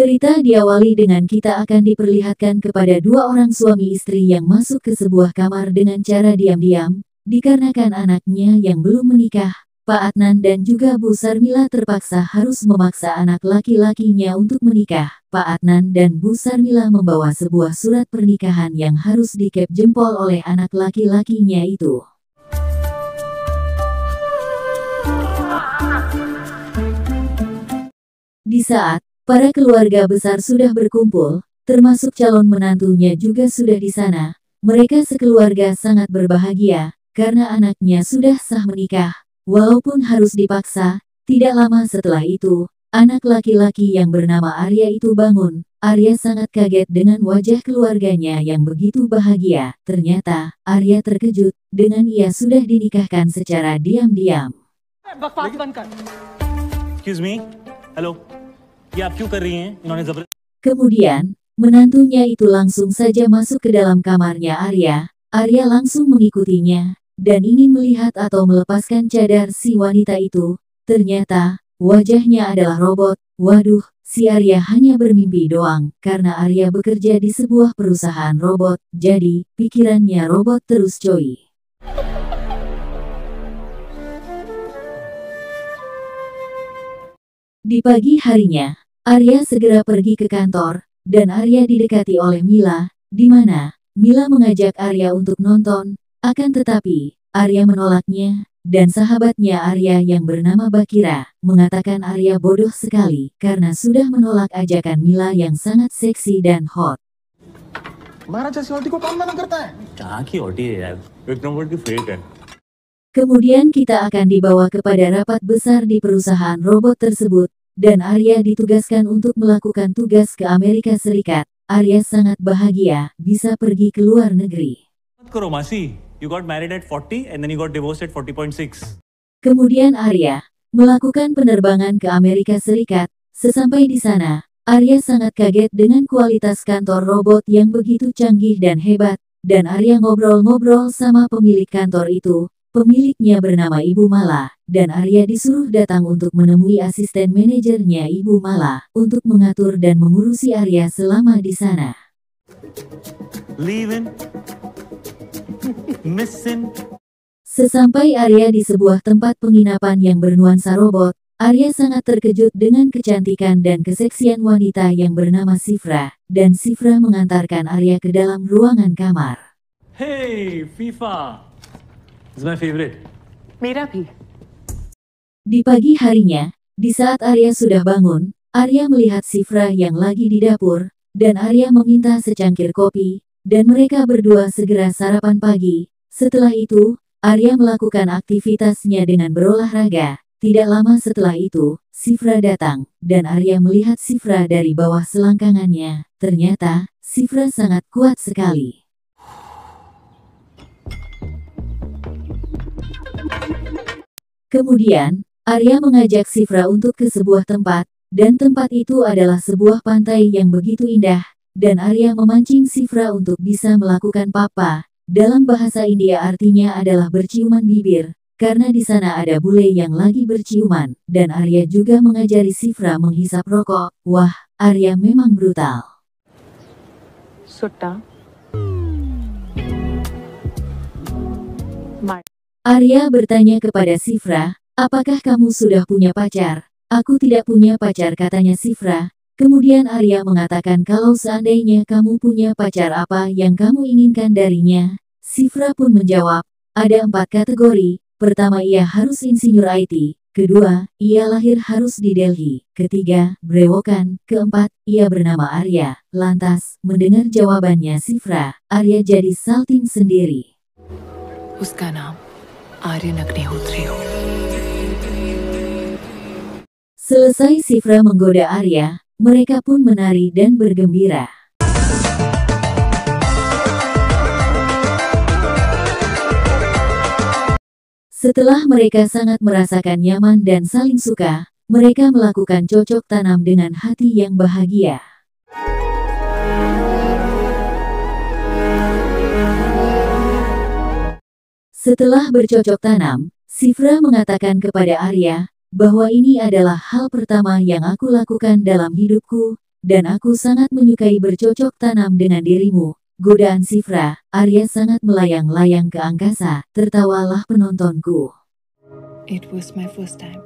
Cerita diawali dengan kita akan diperlihatkan kepada dua orang suami istri yang masuk ke sebuah kamar dengan cara diam-diam, dikarenakan anaknya yang belum menikah. Pak Adnan dan juga Bu Sarmila terpaksa harus memaksa anak laki-lakinya untuk menikah. Pak Adnan dan Bu Sarmila membawa sebuah surat pernikahan yang harus dikep jempol oleh anak laki-lakinya itu. Di saat para keluarga besar sudah berkumpul, termasuk calon menantunya juga sudah di sana, mereka sekeluarga sangat berbahagia karena anaknya sudah sah menikah. Walaupun harus dipaksa, tidak lama setelah itu, anak laki-laki yang bernama Arya itu bangun. Arya sangat kaget dengan wajah keluarganya yang begitu bahagia. Ternyata, Arya terkejut dengan ia sudah dinikahkan secara diam-diam. Excuse me, hello. Ya, क्यों कर रही हैं? इन्होंने जबरदस्ती. Kemudian, menantunya itu langsung saja masuk ke dalam kamarnya Arya. Arya langsung mengikutinya dan ingin melihat atau melepaskan cadar si wanita itu. Ternyata, wajahnya adalah robot. Waduh, si Arya hanya bermimpi doang, karena Arya bekerja di sebuah perusahaan robot, jadi, pikirannya robot terus coy. Di pagi harinya, Arya segera pergi ke kantor, dan Arya didekati oleh Mila, di mana Mila mengajak Arya untuk nonton. Akan tetapi, Arya menolaknya, dan sahabatnya Arya yang bernama Bakira, mengatakan Arya bodoh sekali, karena sudah menolak ajakan Mila yang sangat seksi dan hot. Kemudian kita akan dibawa kepada rapat besar di perusahaan robot tersebut, dan Arya ditugaskan untuk melakukan tugas ke Amerika Serikat. Arya sangat bahagia, bisa pergi ke luar negeri. You got married at 40 and then you got divorced at 40.6. Kemudian Arya melakukan penerbangan ke Amerika Serikat. Sesampai di sana, Arya sangat kaget dengan kualitas kantor robot yang begitu canggih dan hebat, dan Arya ngobrol-ngobrol sama pemilik kantor itu. Pemiliknya bernama Ibu Mala, dan Arya disuruh datang untuk menemui asisten manajernya Ibu Mala, untuk mengatur dan mengurusi Arya selama di sana. Leaving. Missing. Sesampai Arya di sebuah tempat penginapan yang bernuansa robot, Arya sangat terkejut dengan kecantikan dan keseksian wanita yang bernama Sifra, dan Sifra mengantarkan Arya ke dalam ruangan kamar. Hey, FIFA. It's my favorite. Mera bhi. Di pagi harinya, di saat Arya sudah bangun, Arya melihat Sifra yang lagi di dapur, dan Arya meminta secangkir kopi, dan mereka berdua segera sarapan pagi. Setelah itu, Arya melakukan aktivitasnya dengan berolahraga. Tidak lama setelah itu, Sifra datang, dan Arya melihat Sifra dari bawah selangkangannya. Ternyata, Sifra sangat kuat sekali. Kemudian, Arya mengajak Sifra untuk ke sebuah tempat, dan tempat itu adalah sebuah pantai yang begitu indah, dan Arya memancing Sifra untuk bisa melakukan papa. Dalam bahasa India artinya adalah berciuman bibir, karena di sana ada bule yang lagi berciuman, dan Arya juga mengajari Sifra menghisap rokok. Wah, Arya memang brutal. Sutta. Arya bertanya kepada Sifra, apakah kamu sudah punya pacar? Aku tidak punya pacar, katanya Sifra. Kemudian Arya mengatakan kalau seandainya kamu punya pacar apa yang kamu inginkan darinya. Sifra pun menjawab, ada 4 kategori. Pertama, ia harus insinyur IT. Kedua, ia lahir harus di Delhi. Ketiga, brewokan. Keempat, ia bernama Arya. Lantas, mendengar jawabannya Sifra, Arya jadi salting sendiri. Uska naam Aryan Agnihotri. Selesai Sifra menggoda Arya, mereka pun menari dan bergembira. Setelah mereka sangat merasakan nyaman dan saling suka, mereka melakukan cocok tanam dengan hati yang bahagia. Setelah bercocok tanam, Sifra mengatakan kepada Arya, bahwa ini adalah hal pertama yang aku lakukan dalam hidupku, dan aku sangat menyukai bercocok tanam dengan dirimu. Godaan Shifra, Arya sangat melayang-layang ke angkasa, tertawalah penontonku. It was my first time.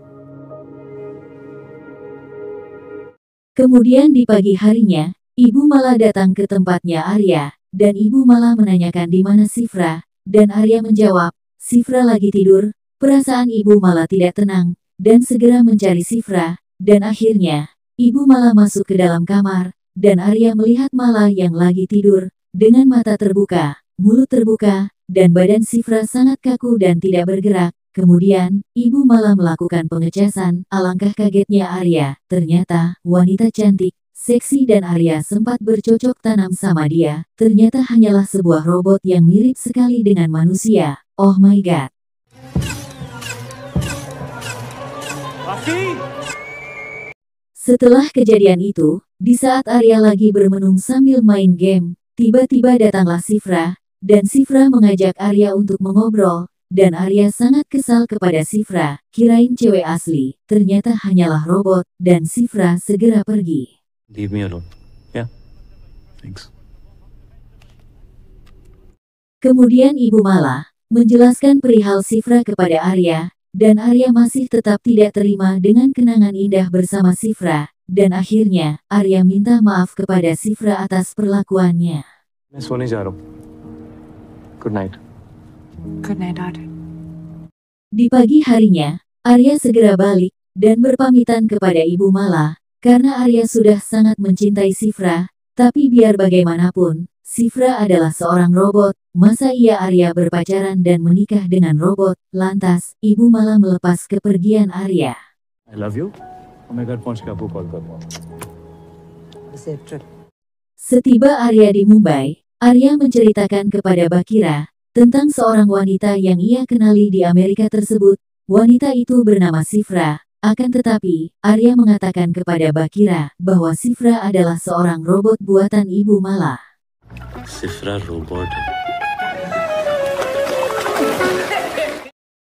Kemudian di pagi harinya, Ibu Mala datang ke tempatnya Arya, dan Ibu Mala menanyakan di mana Shifra, dan Arya menjawab, Shifra lagi tidur. Perasaan Ibu Mala tidak tenang, dan segera mencari Shifra, dan akhirnya, Ibu Mala masuk ke dalam kamar, dan Arya melihat Mala yang lagi tidur, dengan mata terbuka, mulut terbuka, dan badan Shifra sangat kaku dan tidak bergerak. Kemudian, Ibu Mala melakukan pengecasan. Alangkah kagetnya Arya, ternyata wanita cantik, seksi dan Arya sempat bercocok tanam sama dia. Ternyata hanyalah sebuah robot yang mirip sekali dengan manusia. Oh my god. Rafi! Setelah kejadian itu, di saat Arya lagi bermenung sambil main game, tiba-tiba datanglah Shifra, dan Shifra mengajak Arya untuk mengobrol, dan Arya sangat kesal kepada Shifra, kirain cewek asli, ternyata hanyalah robot, dan Shifra segera pergi. Leave me alone. Yeah. Thanks. Kemudian Ibu Mala menjelaskan perihal Shifra kepada Arya, dan Arya masih tetap tidak terima dengan kenangan indah bersama Shifra, dan akhirnya Arya minta maaf kepada Shifra atas perlakuannya. मैं सोने जा रहा हूँ. Good night. Good night, Arya. Di pagi harinya, Arya segera balik dan berpamitan kepada Ibu Mala, karena Arya sudah sangat mencintai Shifra, tapi biar bagaimanapun, Shifra adalah seorang robot, masa iya Arya berpacaran dan menikah dengan robot. Lantas, Ibu Mala melepas kepergian Arya. I love you. मैं घर पहुँच के आपको कॉल करूँगा. Safe trip. Setiba Arya di Mumbai, Arya menceritakan kepada Bakira tentang seorang wanita yang ia kenali di Amerika tersebut. Wanita itu bernama Shifra. Akan tetapi, Arya mengatakan kepada Bakira bahwa Shifra adalah seorang robot buatan Ibu Mala. Shifra robot.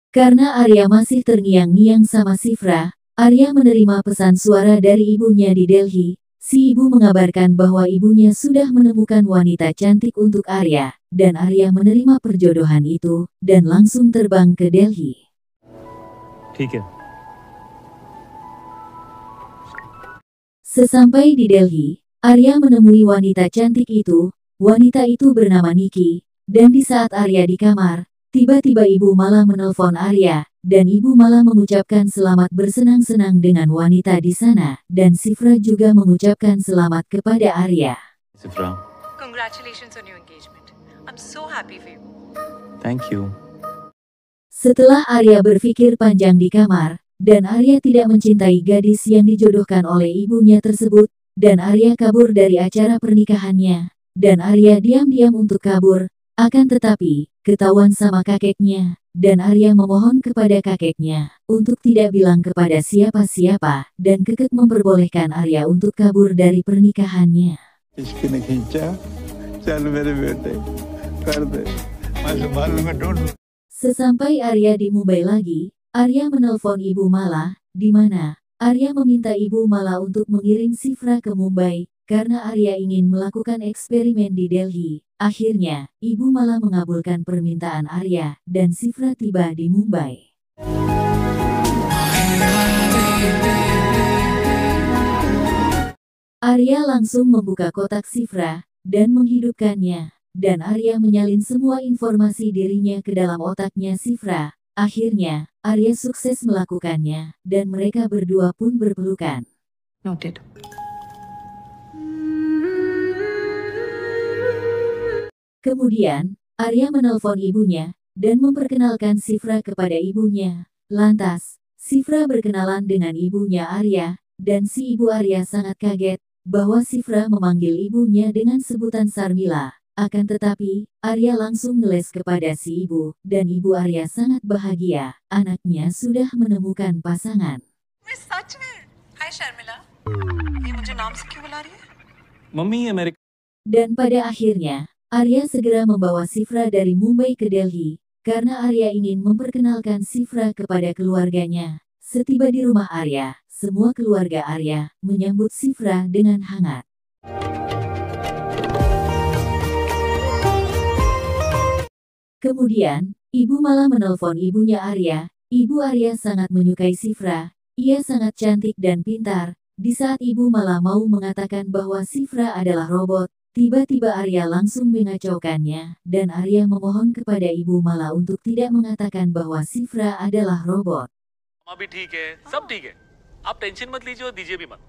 Karena Arya masih terngiang-ngiang sama Shifra, Arya menerima pesan suara dari ibunya di Delhi. Si ibu mengabarkan bahwa ibunya sudah menemukan wanita cantik untuk Arya, dan Arya menerima perjodohan itu, dan langsung terbang ke Delhi. ठीक है. Sesampai di Delhi, Arya menemui wanita cantik itu. Wanita itu bernama Niki, dan di saat Arya di kamar, tiba-tiba Ibu Mala menelpon Arya, dan Ibu Mala mengucapkan selamat bersenang-senang dengan wanita di sana, dan Shifra juga mengucapkan selamat kepada Arya. Shifra. Congratulations on your engagement. I'm so happy for you. Thank you. Setelah Arya berpikir panjang di kamar, dan Arya tidak mencintai gadis yang dijodohkan oleh ibunya tersebut, dan Arya kabur dari acara pernikahannya, dan Arya diam-diam untuk kabur, akan tetapi, ketahuan sama kakeknya, dan Arya memohon kepada kakeknya, untuk tidak bilang kepada siapa-siapa, dan kekek memperbolehkan Arya untuk kabur dari pernikahannya. Sesampai Arya di Mumbai lagi, Arya menelpon Ibu Mala, di mana Arya meminta Ibu Mala untuk mengirim Shifra ke Mumbai, karena Arya ingin melakukan eksperimen di Delhi. Akhirnya, Ibu Mala mengabulkan permintaan Arya, dan Shifra tiba di Mumbai. Arya langsung membuka kotak Shifra, dan menghidupkannya, dan Arya menyalin semua informasi dirinya ke dalam otaknya Shifra. Akhirnya, Arya sukses melakukannya, dan mereka berdua pun berpelukan. Noted. Kemudian, Arya menelpon ibunya, dan memperkenalkan Shifra kepada ibunya. Lantas, Shifra berkenalan dengan ibunya Arya, dan si ibu Arya sangat kaget, bahwa Shifra memanggil ibunya dengan sebutan Sarmila. Akan tetapi, Arya langsung ngeles kepada si ibu, dan ibu Arya sangat bahagia, anaknya sudah menemukan pasangan. Hi Sharmila. ये मुझे नाम से क्यों बुला रही है? Mummy America. Dan pada akhirnya, Arya segera membawa Shifra dari Mumbai ke Delhi, karena Arya ingin memperkenalkan Shifra kepada keluarganya. Setiba di rumah Arya, semua keluarga Arya menyambut Sifra dengan hangat. Kemudian, Ibu Mala menelpon ibunya Arya. Ibu Arya sangat menyukai Sifra. Ia sangat cantik dan pintar. Di saat Ibu Mala mau mengatakan bahwa Sifra adalah robot, tiba-tiba Arya langsung mengacaukannya, dan Arya memohon kepada Ibu Mala untuk tidak mengatakan bahwa Sifra adalah robot. अभी ठीक है, सब ठीक है। आप टेंशन मत लीजिए और दीजिए भी मत।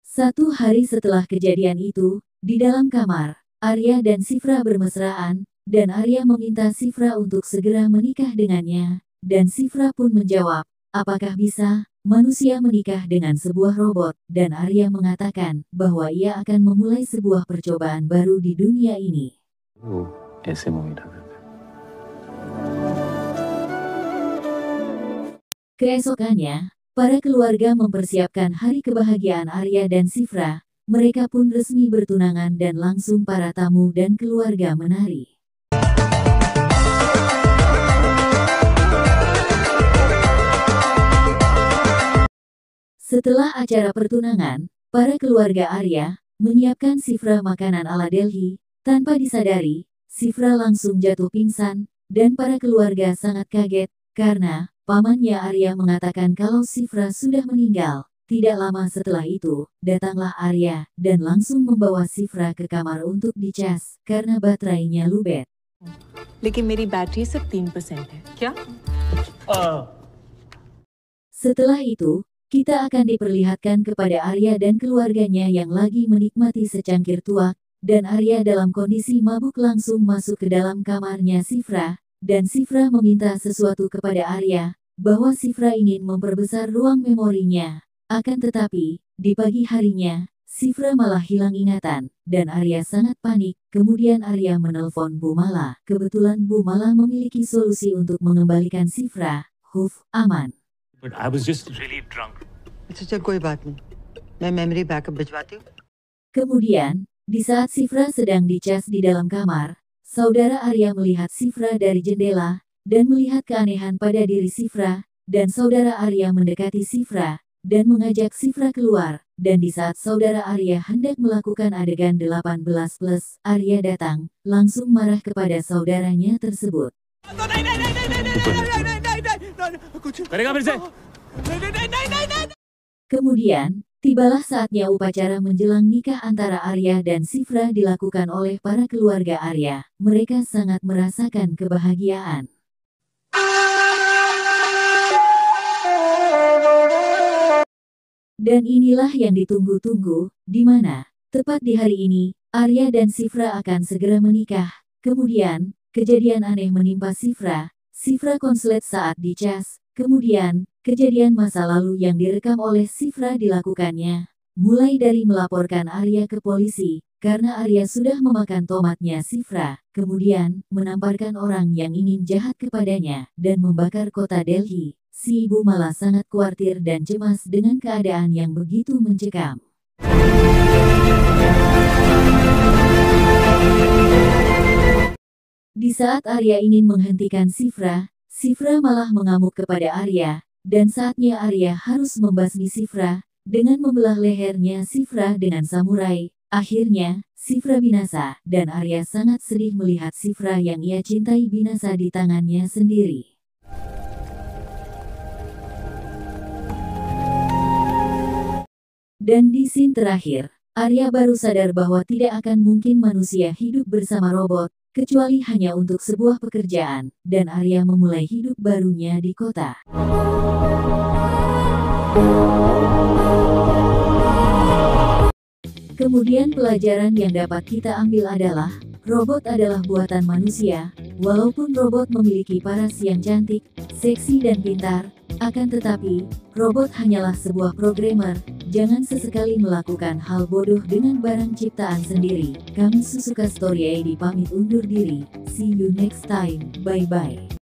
1 hari setelah kejadian itu, di dalam kamar, Arya dan Sifra bermesraan, dan Arya meminta Sifra untuk segera menikah dengannya, dan Sifra pun menjawab, apakah bisa manusia menikah dengan sebuah robot, dan Arya mengatakan bahwa ia akan memulai sebuah percobaan baru di dunia ini. Keesokannya, para keluarga mempersiapkan hari kebahagiaan Arya dan Sifra. Mereka pun resmi bertunangan dan langsung para tamu dan keluarga menari. Setelah acara pertunangan, para keluarga Arya menyiapkan Sifra makanan ala Delhi. Tanpa disadari, Sifra langsung jatuh pingsan, dan para keluarga sangat kaget, karena pamannya Arya mengatakan kalau Sifra sudah meninggal. Tidak lama setelah itu, datanglah Arya, dan langsung membawa Sifra ke kamar untuk dicas, karena baterainya lubet. लेकिन मेरी बैटरी सिर्फ 3% है। क्या? Setelah itu, kita akan diperlihatkan kepada Arya dan keluarganya yang lagi menikmati secangkir tuak, dan Arya dalam kondisi mabuk langsung masuk ke dalam kamarnya Sifra, dan Sifra meminta sesuatu kepada Arya, bahwa Sifra ingin memperbesar ruang memorinya. Akan tetapi, di pagi harinya, Sifra malah hilang ingatan, dan Arya sangat panik. Kemudian Arya menelpon Bu Mala. Kebetulan Bu Mala memiliki solusi untuk mengembalikan Sifra. Huf, aman. But I was just Really drunk. अच्छा चल कोई बात नहीं मैं memory backup भिजवाती हूँ। Kemudian, di saat Sifra sedang dicas di dalam kamar, saudara Arya melihat Sifra dari jendela, dan melihat keanehan pada diri Sifra, dan saudara Arya mendekati Sifra, dan mengajak Sifra keluar, dan di saat saudara Arya hendak melakukan adegan 18+, Arya datang, langsung marah kepada saudaranya tersebut. करेगा फिर से? Kemudian, tibalah saatnya upacara menjelang nikah antara Arya dan Sifra dilakukan oleh para keluarga Arya. Mereka sangat merasakan kebahagiaan. Dan inilah yang ditunggu-tunggu, di mana, tepat di hari ini, Arya dan Sifra akan segera menikah. Kemudian, kejadian aneh menimpa Sifra. Sifra konslet saat dicas. Kemudian, kejadian masa lalu yang direkam oleh Sifra dilakukannya. Mulai dari melaporkan Arya ke polisi, karena Arya sudah memakan tomatnya Sifra. Kemudian, menamparkan orang yang ingin jahat kepadanya, dan membakar kota Delhi. Si ibu malah sangat khawatir dan cemas dengan keadaan yang begitu mencekam. Di saat Arya ingin menghentikan Sifra, Sifra malah mengamuk kepada Arya, dan saatnya Arya harus membasmi Sifra, dengan membelah lehernya Sifra dengan samurai. Akhirnya, Sifra binasa, dan Arya sangat sedih melihat Sifra yang ia cintai binasa di tangannya sendiri. Dan di scene terakhir, Arya baru sadar bahwa tidak akan mungkin manusia hidup bersama robot, kecuali hanya untuk sebuah pekerjaan, dan Arya memulai hidup barunya di kota. Kemudian pelajaran yang dapat kita ambil adalah, robot adalah buatan manusia, walaupun robot memiliki paras yang cantik, seksi dan pintar, akan tetapi, robot hanyalah sebuah programmer. Jangan sesekali melakukan hal bodoh dengan barang ciptaan sendiri. Kami Susuka Story ID pamit undur diri. See you next time. Bye-bye.